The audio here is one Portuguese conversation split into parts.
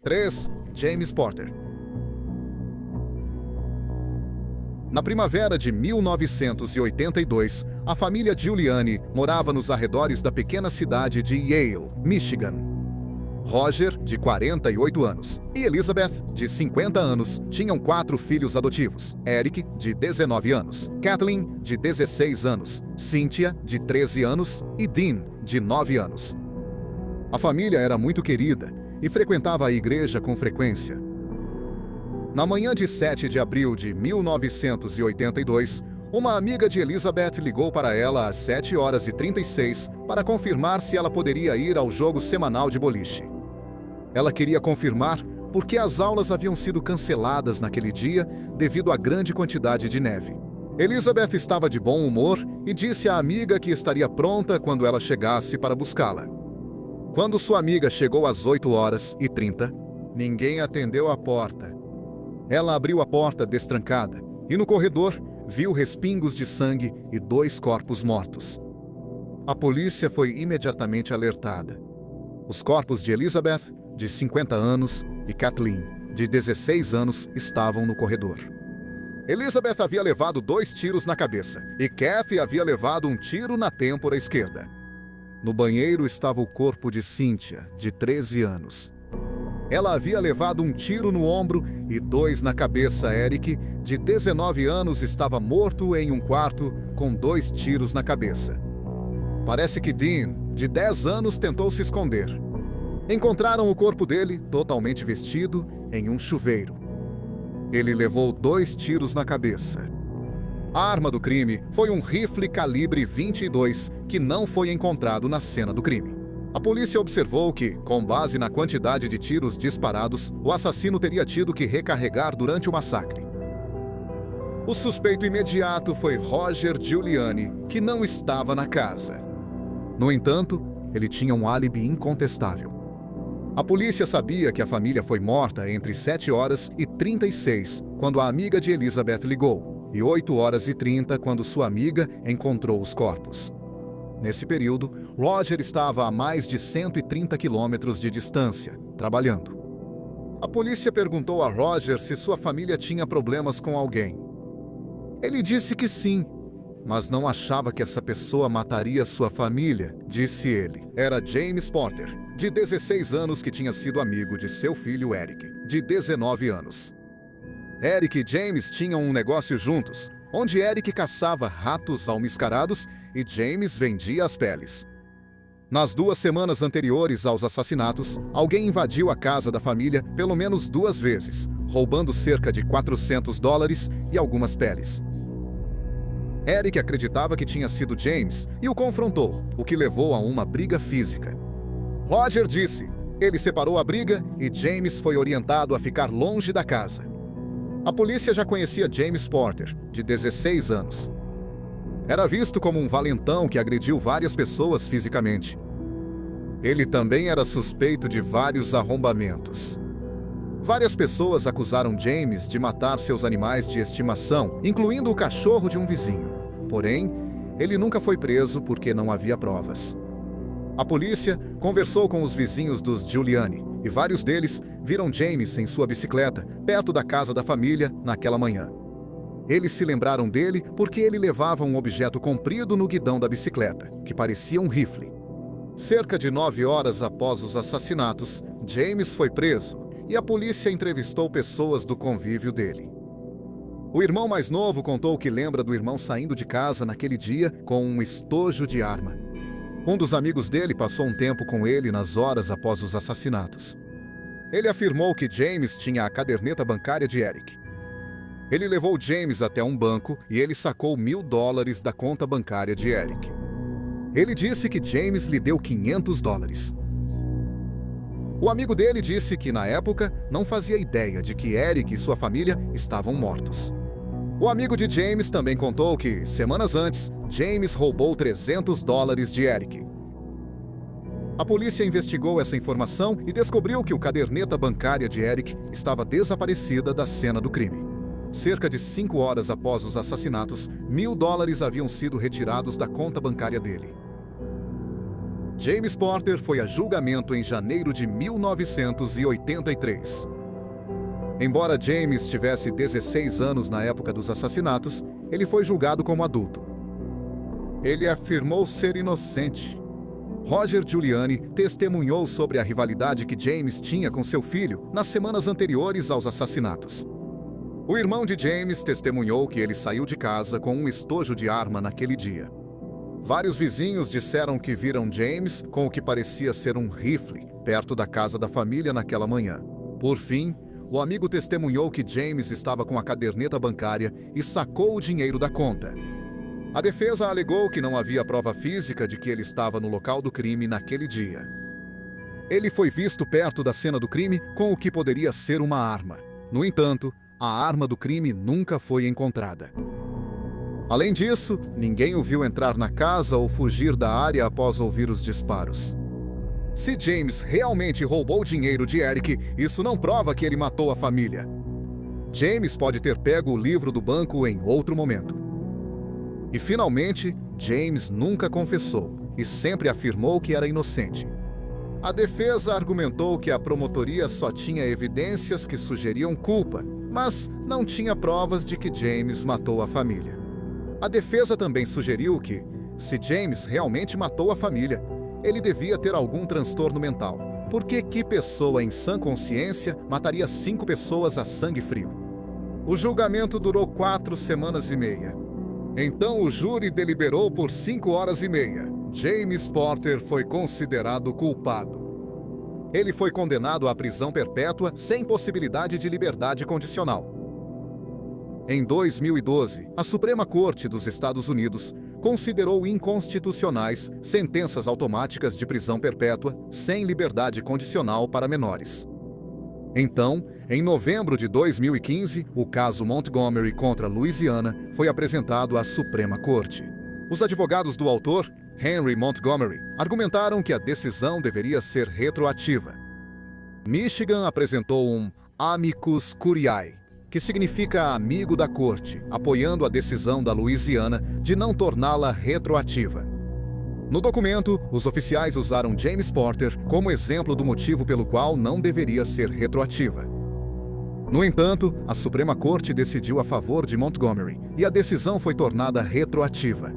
3. James Porter. Na primavera de 1982, a família Giuliani morava nos arredores da pequena cidade de Yale, Michigan. Roger, de 48 anos, e Elizabeth, de 50 anos, tinham 4 filhos adotivos: Eric, de 19 anos, Kathleen, de 16 anos, Cynthia, de 13 anos e Dean, de 9 anos. A família era muito querida e frequentava a igreja com frequência. Na manhã de 7 de abril de 1982, uma amiga de Elizabeth ligou para ela às 7h36 para confirmar se ela poderia ir ao jogo semanal de boliche. Ela queria confirmar porque as aulas haviam sido canceladas naquele dia devido à grande quantidade de neve. Elizabeth estava de bom humor e disse à amiga que estaria pronta quando ela chegasse para buscá-la. Quando sua amiga chegou às 8h30, ninguém atendeu a porta. Ela abriu a porta destrancada e, no corredor, viu respingos de sangue e 2 corpos mortos. A polícia foi imediatamente alertada. Os corpos de Elizabeth, de 50 anos, e Kathleen, de 16 anos, estavam no corredor. Elizabeth havia levado 2 tiros na cabeça e Kathy havia levado um tiro na têmpora esquerda. No banheiro estava o corpo de Cynthia, de 13 anos. Ela havia levado um tiro no ombro e 2 na cabeça. Eric, de 19 anos, estava morto em um quarto com 2 tiros na cabeça. Parece que Dean, de 10 anos, tentou se esconder. Encontraram o corpo dele, totalmente vestido, em um chuveiro. Ele levou 2 tiros na cabeça. A arma do crime foi um rifle calibre 22 que não foi encontrado na cena do crime. A polícia observou que, com base na quantidade de tiros disparados, o assassino teria tido que recarregar durante o massacre. O suspeito imediato foi Roger Giuliani, que não estava na casa. No entanto, ele tinha um álibi incontestável. A polícia sabia que a família foi morta entre 7h36, quando a amiga de Elizabeth ligou, e 8h30, quando sua amiga encontrou os corpos. Nesse período, Roger estava a mais de 130 quilômetros de distância, trabalhando. A polícia perguntou a Roger se sua família tinha problemas com alguém. Ele disse que sim, mas não achava que essa pessoa mataria sua família, disse ele. Era James Porter, de 16 anos, que tinha sido amigo de seu filho Eric, de 19 anos. Eric e James tinham um negócio juntos, onde Eric caçava ratos almiscarados e James vendia as peles. Nas 2 semanas anteriores aos assassinatos, alguém invadiu a casa da família pelo menos 2 vezes, roubando cerca de $400 e algumas peles. Eric acreditava que tinha sido James e o confrontou, o que levou a uma briga física. Roger disse: ele separou a briga e James foi orientado a ficar longe da casa. A polícia já conhecia James Porter, de 16 anos. Era visto como um valentão que agrediu várias pessoas fisicamente. Ele também era suspeito de vários arrombamentos. Várias pessoas acusaram James de matar seus animais de estimação, incluindo o cachorro de um vizinho. Porém, ele nunca foi preso porque não havia provas. A polícia conversou com os vizinhos dos Giuliani e vários deles viram James em sua bicicleta perto da casa da família naquela manhã. Eles se lembraram dele porque ele levava um objeto comprido no guidão da bicicleta, que parecia um rifle. Cerca de 9 horas após os assassinatos, James foi preso e a polícia entrevistou pessoas do convívio dele. O irmão mais novo contou que lembra do irmão saindo de casa naquele dia com um estojo de arma. Um dos amigos dele passou um tempo com ele nas horas após os assassinatos. Ele afirmou que James tinha a caderneta bancária de Eric. Ele levou James até um banco e ele sacou $1.000 da conta bancária de Eric. Ele disse que James lhe deu $500. O amigo dele disse que, na época, não fazia ideia de que Eric e sua família estavam mortos. O amigo de James também contou que, semanas antes, James roubou $300 de Eric. A polícia investigou essa informação e descobriu que a caderneta bancária de Eric estava desaparecida da cena do crime. Cerca de 5 horas após os assassinatos, $1.000 haviam sido retirados da conta bancária dele. James Porter foi a julgamento em janeiro de 1983. Embora James tivesse 16 anos na época dos assassinatos, ele foi julgado como adulto. Ele afirmou ser inocente. Roger Giuliani testemunhou sobre a rivalidade que James tinha com seu filho nas semanas anteriores aos assassinatos. O irmão de James testemunhou que ele saiu de casa com um estojo de arma naquele dia. Vários vizinhos disseram que viram James com o que parecia ser um rifle perto da casa da família naquela manhã. Por fim, o amigo testemunhou que James estava com a caderneta bancária e sacou o dinheiro da conta. A defesa alegou que não havia prova física de que ele estava no local do crime naquele dia. Ele foi visto perto da cena do crime com o que poderia ser uma arma. No entanto, a arma do crime nunca foi encontrada. Além disso, ninguém o viu entrar na casa ou fugir da área após ouvir os disparos. Se James realmente roubou o dinheiro de Eric, isso não prova que ele matou a família. James pode ter pego o livro do banco em outro momento. E finalmente, James nunca confessou e sempre afirmou que era inocente. A defesa argumentou que a promotoria só tinha evidências que sugeriam culpa, mas não tinha provas de que James matou a família. A defesa também sugeriu que, se James realmente matou a família, ele devia ter algum transtorno mental. Porque que pessoa em sã consciência mataria 5 pessoas a sangue frio? O julgamento durou 4 semanas e meia. Então o júri deliberou por 5 horas e meia. James Porter foi considerado culpado. Ele foi condenado à prisão perpétua sem possibilidade de liberdade condicional. Em 2012, a Suprema Corte dos Estados Unidos considerou inconstitucionais sentenças automáticas de prisão perpétua sem liberdade condicional para menores. Então, em novembro de 2015, o caso Montgomery contra Louisiana foi apresentado à Suprema Corte. Os advogados do autor, Henry Montgomery, argumentaram que a decisão deveria ser retroativa. Michigan apresentou um amicus curiae, que significa amigo da corte, apoiando a decisão da Louisiana de não torná-la retroativa. No documento, os oficiais usaram James Porter como exemplo do motivo pelo qual não deveria ser retroativa. No entanto, a Suprema Corte decidiu a favor de Montgomery e a decisão foi tornada retroativa.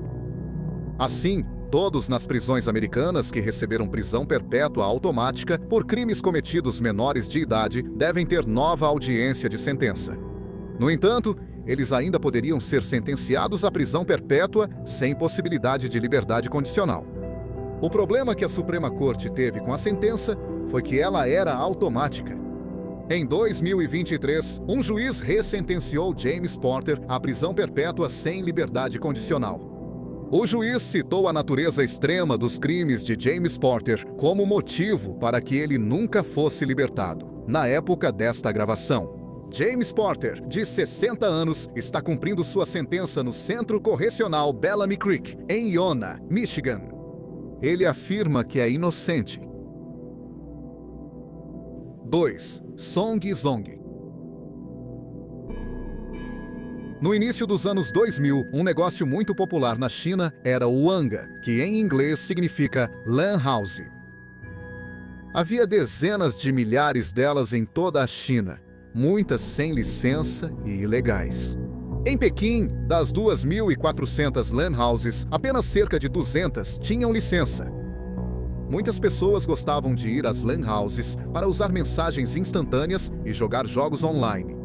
Assim, todos nas prisões americanas que receberam prisão perpétua automática por crimes cometidos menores de idade devem ter nova audiência de sentença. No entanto, eles ainda poderiam ser sentenciados à prisão perpétua sem possibilidade de liberdade condicional. O problema que a Suprema Corte teve com a sentença foi que ela era automática. Em 2023, um juiz ressentenciou James Porter à prisão perpétua sem liberdade condicional. O juiz citou a natureza extrema dos crimes de James Porter como motivo para que ele nunca fosse libertado. Na época desta gravação, James Porter, de 60 anos, está cumprindo sua sentença no Centro Correcional Bellamy Creek, em Iona, Michigan. Ele afirma que é inocente. 2. Song Zong. No início dos anos 2000, um negócio muito popular na China era o Wanga, que em inglês significa Lan House. Havia dezenas de milhares delas em toda a China, muitas sem licença e ilegais. Em Pequim, das 2.400 Lan Houses, apenas cerca de 200 tinham licença. Muitas pessoas gostavam de ir às Lan Houses para usar mensagens instantâneas e jogar jogos online.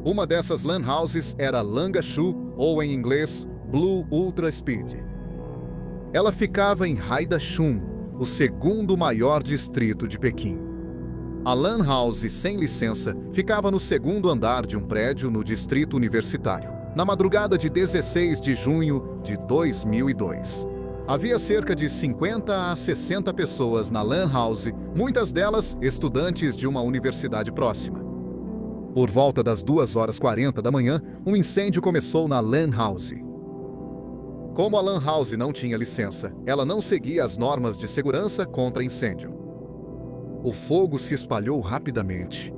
Uma dessas Lan Houses era Langashu, ou em inglês, Blue Ultra Speed. Ela ficava em Haidachun, o segundo maior distrito de Pequim. A Lan House sem licença ficava no segundo andar de um prédio no distrito universitário, na madrugada de 16 de junho de 2002. Havia cerca de 50 a 60 pessoas na Lan House, muitas delas estudantes de uma universidade próxima. Por volta das 2h40 da manhã, um incêndio começou na Lan House. Como a Lan House não tinha licença, ela não seguia as normas de segurança contra incêndio. O fogo se espalhou rapidamente.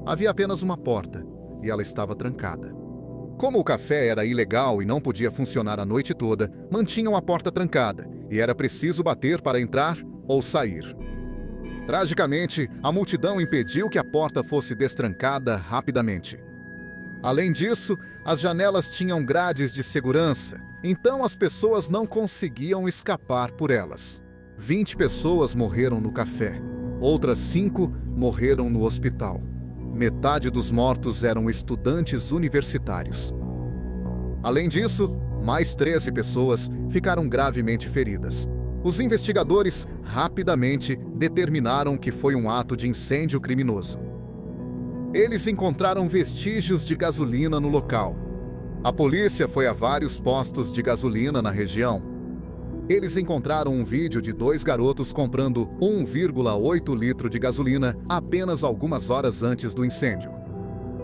Havia apenas uma porta, e ela estava trancada. Como o café era ilegal e não podia funcionar a noite toda, mantinham a porta trancada, e era preciso bater para entrar, ou sair. Tragicamente, a multidão impediu que a porta fosse destrancada rapidamente. Além disso, as janelas tinham grades de segurança, então as pessoas não conseguiam escapar por elas. 20 pessoas morreram no café. Outras 5 morreram no hospital. Metade dos mortos eram estudantes universitários. Além disso, mais 13 pessoas ficaram gravemente feridas. Os investigadores rapidamente determinaram que foi um ato de incêndio criminoso. Eles encontraram vestígios de gasolina no local. A polícia foi a vários postos de gasolina na região. Eles encontraram um vídeo de 2 garotos comprando 1,8 litro de gasolina apenas algumas horas antes do incêndio.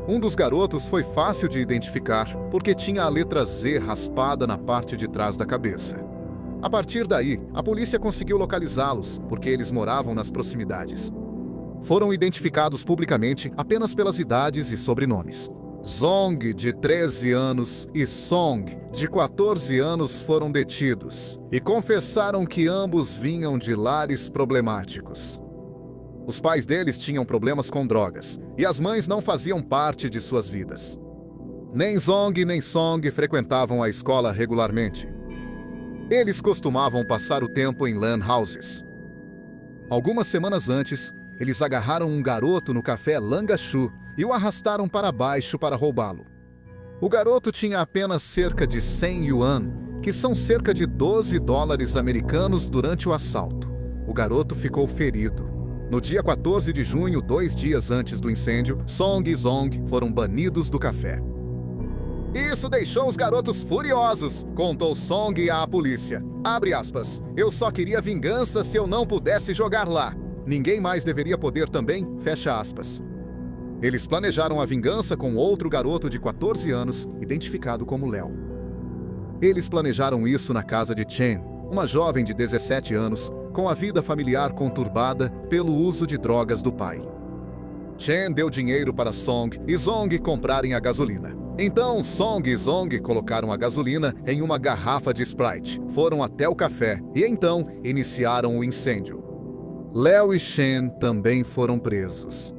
Um dos garotos foi fácil de identificar porque tinha a letra Z raspada na parte de trás da cabeça. A partir daí, a polícia conseguiu localizá-los porque eles moravam nas proximidades. Foram identificados publicamente apenas pelas idades e sobrenomes. Zong, de 13 anos, e Song, de 14 anos, foram detidos e confessaram que ambos vinham de lares problemáticos. Os pais deles tinham problemas com drogas e as mães não faziam parte de suas vidas. Nem Zong nem Song frequentavam a escola regularmente. Eles costumavam passar o tempo em lan houses. Algumas semanas antes, eles agarraram um garoto no café Langashu e o arrastaram para baixo para roubá-lo. O garoto tinha apenas cerca de 100 yuan, que são cerca de 12 dólares americanos durante o assalto. O garoto ficou ferido. No dia 14 de junho, 2 dias antes do incêndio, Song e Zong foram banidos do café. Isso deixou os garotos furiosos, contou Song à polícia. Abre aspas. Eu só queria vingança se eu não pudesse jogar lá. Ninguém mais deveria poder também, fecha aspas. Eles planejaram a vingança com outro garoto de 14 anos, identificado como Léo. Eles planejaram isso na casa de Chen, uma jovem de 17 anos, com a vida familiar conturbada pelo uso de drogas do pai. Chen deu dinheiro para Song e Zong comprarem a gasolina. Então, Song e Zong colocaram a gasolina em uma garrafa de Sprite, foram até o café e então iniciaram o incêndio. Léo e Chen também foram presos.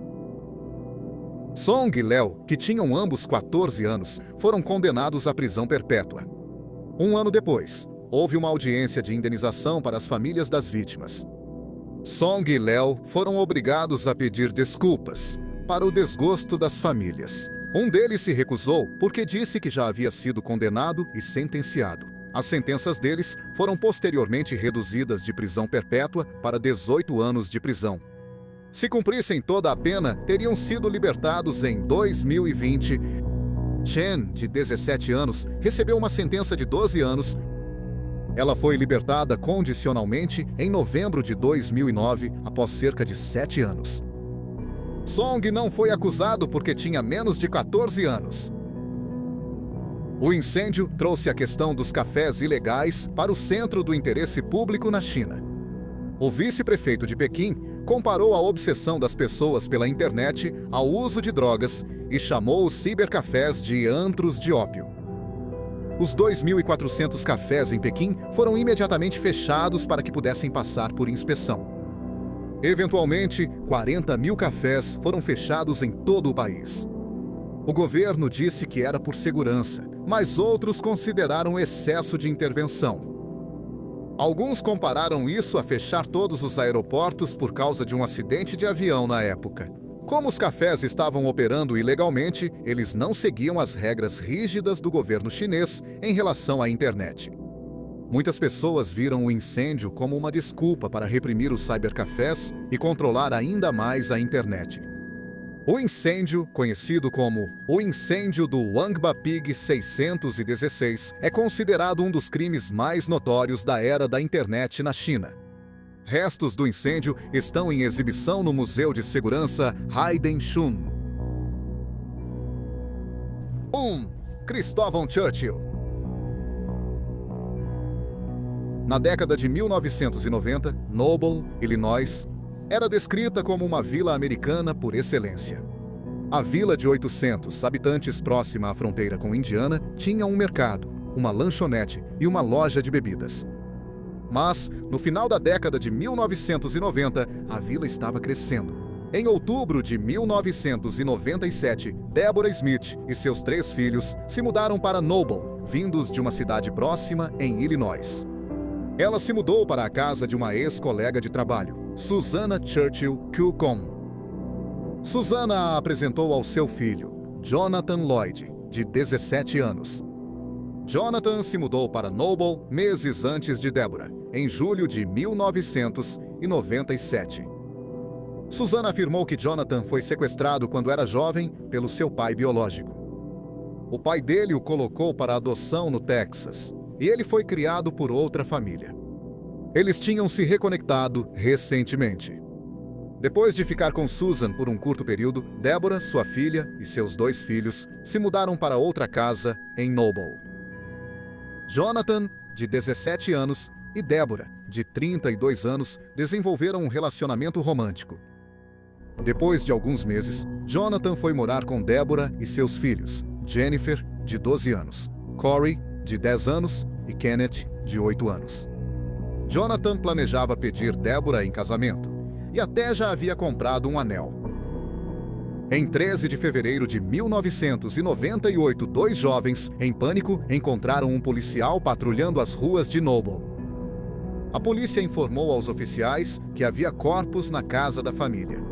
Song e Léo, que tinham ambos 14 anos, foram condenados à prisão perpétua. Um ano depois, houve uma audiência de indenização para as famílias das vítimas. Song e Léo foram obrigados a pedir desculpas, para o desgosto das famílias. Um deles se recusou porque disse que já havia sido condenado e sentenciado. As sentenças deles foram posteriormente reduzidas de prisão perpétua para 18 anos de prisão. Se cumprissem toda a pena, teriam sido libertados em 2020. Chen, de 17 anos, recebeu uma sentença de 12 anos. Ela foi libertada condicionalmente em novembro de 2009, após cerca de 7 anos. Song não foi acusado porque tinha menos de 14 anos. O incêndio trouxe a questão dos cafés ilegais para o centro do interesse público na China. O vice-prefeito de Pequim comparou a obsessão das pessoas pela internet ao uso de drogas e chamou os cibercafés de antros de ópio. Os 2.400 cafés em Pequim foram imediatamente fechados para que pudessem passar por inspeção. Eventualmente, 40.000 cafés foram fechados em todo o país. O governo disse que era por segurança, mas outros consideraram excesso de intervenção. Alguns compararam isso a fechar todos os aeroportos por causa de um acidente de avião na época. Como os cafés estavam operando ilegalmente, eles não seguiam as regras rígidas do governo chinês em relação à internet. Muitas pessoas viram o incêndio como uma desculpa para reprimir os cybercafés e controlar ainda mais a internet. O incêndio, conhecido como o incêndio do Wangbapig 616, é considerado um dos crimes mais notórios da era da internet na China. Restos do incêndio estão em exibição no Museu de Segurança Haidenshu. 1. Cristóvão Churchill. Na década de 1990, Noble, Illinois, era descrita como uma vila americana por excelência. A vila de 800 habitantes próxima à fronteira com Indiana tinha um mercado, uma lanchonete e uma loja de bebidas. Mas, no final da década de 1990, a vila estava crescendo. Em outubro de 1997, Deborah Smith e seus 3 filhos se mudaram para Noble, vindos de uma cidade próxima em Illinois. Ela se mudou para a casa de uma ex-colega de trabalho, Susanna Churchill Kucom. Susanna a apresentou ao seu filho, Jonathan Lloyd, de 17 anos. Jonathan se mudou para Noble meses antes de Deborah, em julho de 1997. Susanna afirmou que Jonathan foi sequestrado quando era jovem pelo seu pai biológico. O pai dele o colocou para adoção no Texas, e ele foi criado por outra família. Eles tinham se reconectado recentemente. Depois de ficar com Susan por um curto período, Deborah, sua filha e seus 2 filhos se mudaram para outra casa em Noble. Jonathan, de 17 anos, e Deborah, de 32 anos, desenvolveram um relacionamento romântico. Depois de alguns meses, Jonathan foi morar com Deborah e seus filhos, Jennifer, de 12 anos, Corey, de 10 anos e Kenneth, de 8 anos. Jonathan planejava pedir Deborah em casamento e até já havia comprado um anel. Em 13 de fevereiro de 1998, 2 jovens, em pânico, encontraram um policial patrulhando as ruas de Noble. A polícia informou aos oficiais que havia corpos na casa da família.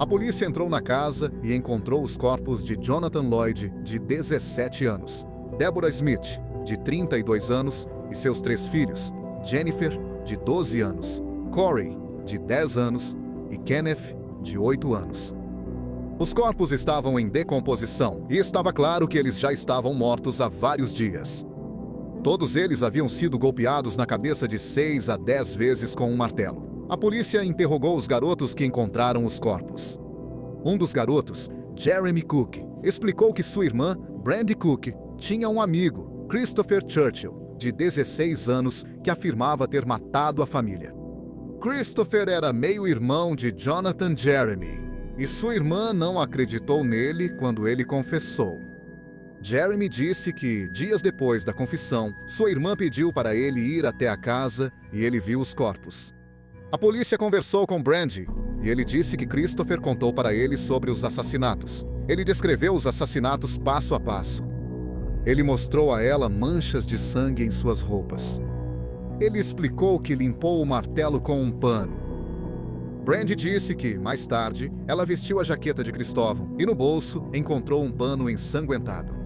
A polícia entrou na casa e encontrou os corpos de Jonathan Lloyd, de 17 anos, Deborah Smith, de 32 anos, e seus 3 filhos, Jennifer, de 12 anos, Corey, de 10 anos, e Kenneth, de 8 anos. Os corpos estavam em decomposição e estava claro que eles já estavam mortos há vários dias. Todos eles haviam sido golpeados na cabeça de 6 a 10 vezes com um martelo. A polícia interrogou os garotos que encontraram os corpos. Um dos garotos, Jeremy Cook, explicou que sua irmã, Brandy Cook, tinha um amigo, Christopher Churchill, de 16 anos, que afirmava ter matado a família. Christopher era meio-irmão de Jonathan Jeremy, e sua irmã não acreditou nele quando ele confessou. Jeremy disse que, dias depois da confissão, sua irmã pediu para ele ir até a casa e ele viu os corpos. A polícia conversou com Brandy e ele disse que Christopher contou para ele sobre os assassinatos. Ele descreveu os assassinatos passo a passo. Ele mostrou a ela manchas de sangue em suas roupas. Ele explicou que limpou o martelo com um pano. Brandy disse que, mais tarde, ela vestiu a jaqueta de Cristóvão e no bolso encontrou um pano ensanguentado.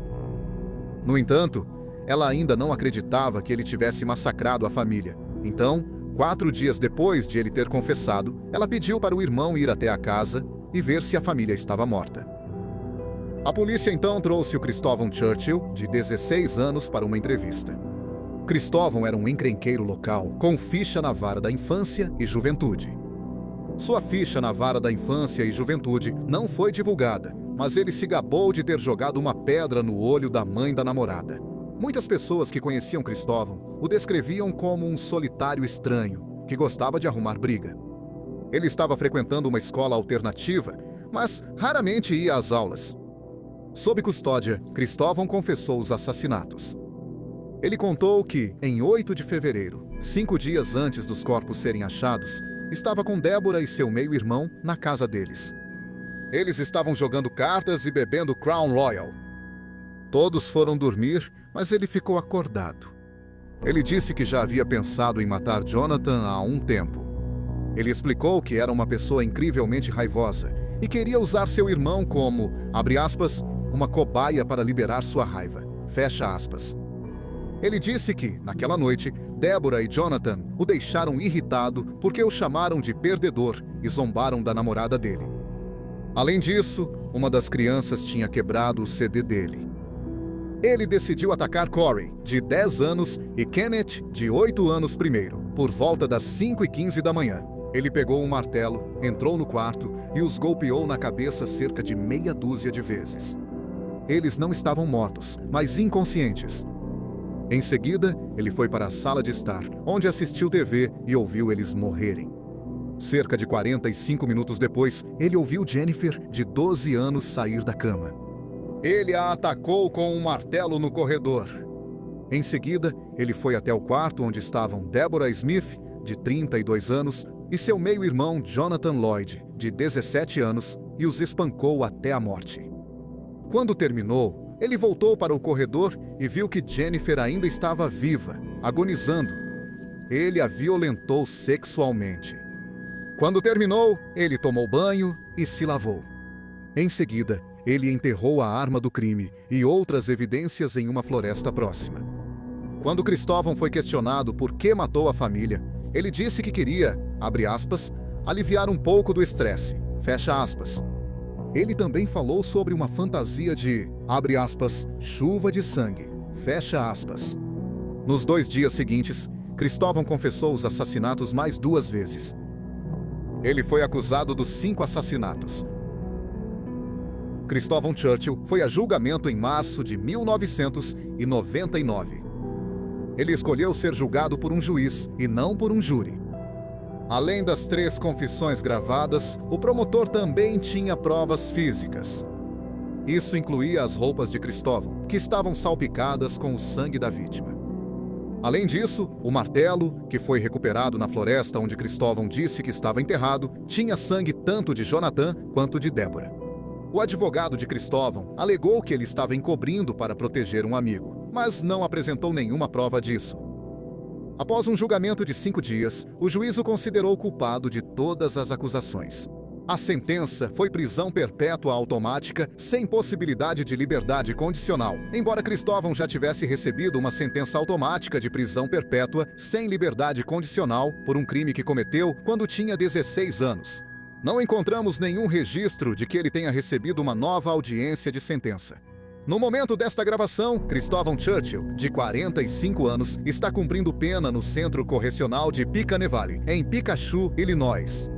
No entanto, ela ainda não acreditava que ele tivesse massacrado a família. Então, 4 dias depois de ele ter confessado, ela pediu para o irmão ir até a casa e ver se a família estava morta. A polícia então trouxe o Cristóvão Churchill, de 16 anos, para uma entrevista. Cristóvão era um encrenqueiro local, com ficha na vara da infância e juventude. Sua ficha na vara da infância e juventude não foi divulgada, mas ele se gabou de ter jogado uma pedra no olho da mãe da namorada. Muitas pessoas que conheciam Cristóvão o descreviam como um solitário estranho, que gostava de arrumar briga. Ele estava frequentando uma escola alternativa, mas raramente ia às aulas. Sob custódia, Cristóvão confessou os assassinatos. Ele contou que, em 8 de fevereiro, 5 dias antes dos corpos serem achados, estava com Deborah e seu meio-irmão na casa deles. Eles estavam jogando cartas e bebendo Crown Royal. Todos foram dormir, mas ele ficou acordado. Ele disse que já havia pensado em matar Jonathan há um tempo. Ele explicou que era uma pessoa incrivelmente raivosa e queria usar seu irmão como, abre aspas, uma cobaia para liberar sua raiva, fecha aspas. Ele disse que, naquela noite, Deborah e Jonathan o deixaram irritado porque o chamaram de perdedor e zombaram da namorada dele. Além disso, uma das crianças tinha quebrado o CD dele. Ele decidiu atacar Corey, de 10 anos, e Kenneth, de 8 anos primeiro, por volta das 5h15 da manhã. Ele pegou um martelo, entrou no quarto e os golpeou na cabeça cerca de meia dúzia de vezes. Eles não estavam mortos, mas inconscientes. Em seguida, ele foi para a sala de estar, onde assistiu TV e ouviu eles morrerem. Cerca de 45 minutos depois, ele ouviu Jennifer, de 12 anos, sair da cama. Ele a atacou com um martelo no corredor. Em seguida, ele foi até o quarto onde estavam Deborah Smith, de 32 anos, e seu meio-irmão Jonathan Lloyd, de 17 anos, e os espancou até a morte. Quando terminou, ele voltou para o corredor e viu que Jennifer ainda estava viva, agonizando. Ele a violentou sexualmente. Quando terminou, ele tomou banho e se lavou. Em seguida, ele enterrou a arma do crime e outras evidências em uma floresta próxima. Quando Cristóvão foi questionado por que matou a família, ele disse que queria, abre aspas, aliviar um pouco do estresse, fecha aspas. Ele também falou sobre uma fantasia de, abre aspas, chuva de sangue, fecha aspas. Nos 2 dias seguintes, Cristóvão confessou os assassinatos mais 2 vezes. Ele foi acusado dos 5 assassinatos. Cristóvão Churchill foi a julgamento em março de 1999. Ele escolheu ser julgado por um juiz e não por um júri. Além das 3 confissões gravadas, o promotor também tinha provas físicas. Isso incluía as roupas de Cristóvão, que estavam salpicadas com o sangue da vítima. Além disso, o martelo, que foi recuperado na floresta onde Cristóvão disse que estava enterrado, tinha sangue tanto de Jonathan quanto de Deborah. O advogado de Cristóvão alegou que ele estava encobrindo para proteger um amigo, mas não apresentou nenhuma prova disso. Após um julgamento de 5 dias, o juiz o considerou culpado de todas as acusações. A sentença foi prisão perpétua automática, sem possibilidade de liberdade condicional, embora Cristóvão já tivesse recebido uma sentença automática de prisão perpétua, sem liberdade condicional, por um crime que cometeu quando tinha 16 anos. Não encontramos nenhum registro de que ele tenha recebido uma nova audiência de sentença. No momento desta gravação, Cristóvão Churchill, de 45 anos, está cumprindo pena no Centro Correcional de Picaney Valley, em Pikachu, Illinois.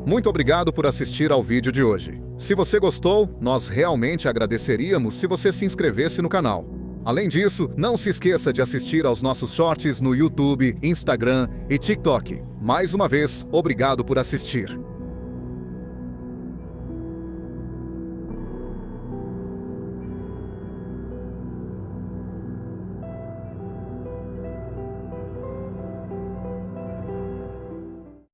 Muito obrigado por assistir ao vídeo de hoje. Se você gostou, nós realmente agradeceríamos se você se inscrevesse no canal. Além disso, não se esqueça de assistir aos nossos shorts no YouTube, Instagram e TikTok. Mais uma vez, obrigado por assistir.